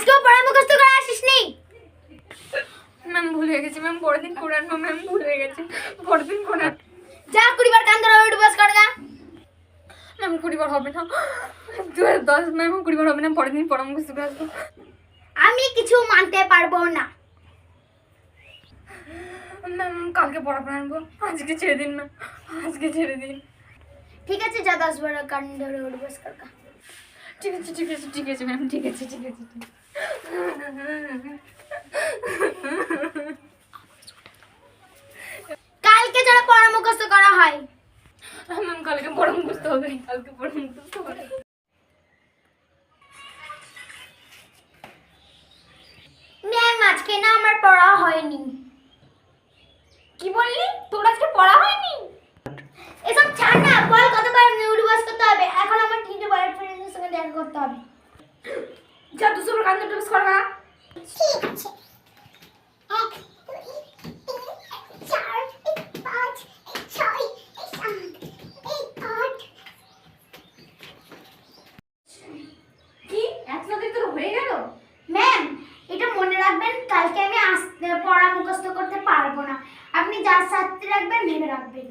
আজকেও পড়া মুখস্থ করে আসিসনি? ম্যাম ভুল হয়ে গেছে ম্যাম, পরের দিন করে আনবো ম্যাম, ভুল হয়ে গেছে, পরের দিন করে আনবো। যা 20 বার কান ধরে উঠে বস কর গা। ম্যাম 20 বার হবে না, 2010 ম্যাম 20 বার হবে না, পরের দিন পড়া মুখস্থ করে আসবো। আমি কিছু মানতে পারবো না। ম্যাম কালকে পড়া করে আনবো, আজকে ছেড়ে দিন ম্যাম, আজকে ছেড়ে দিন। ঠিক আছে, যা 10 বার কান ধরে উঠে বস কর গা। ঠিক আছে ঠিক আছে ঠিক আছে ম্যাম, ঠিক আছে ঠিক আছে। কালকে যারা পড়া মুখস্থ করা হয়। ম্যাম কালকে পড়া মুখস্থ হবে, কালকে পড়া মুখস্থ হবে। ম্যাম আজকে না আমার পড়া হয়নি। কি বললি, তোর আজকে পড়া হয়নি? এসব ছাড় না, বল কতবার উঠে বস করতে হবে। এখন আমার 3টে বয়ফ্রেন্ডের সঙ্গে দেখা করতে হবে। যা 200 বার কান ধরে বস কর গা। ঠিক আছে। 1 2 3 4 5 6 7 8 কি একসাথে তোর হয়ে গেল? ম্যাম এটা মনে রাখবেন, কালকে আমি পড়া মুখস্থ করতে পারবো না। আপনি যা সাথে রাখবেন ভেবে রাখবেন।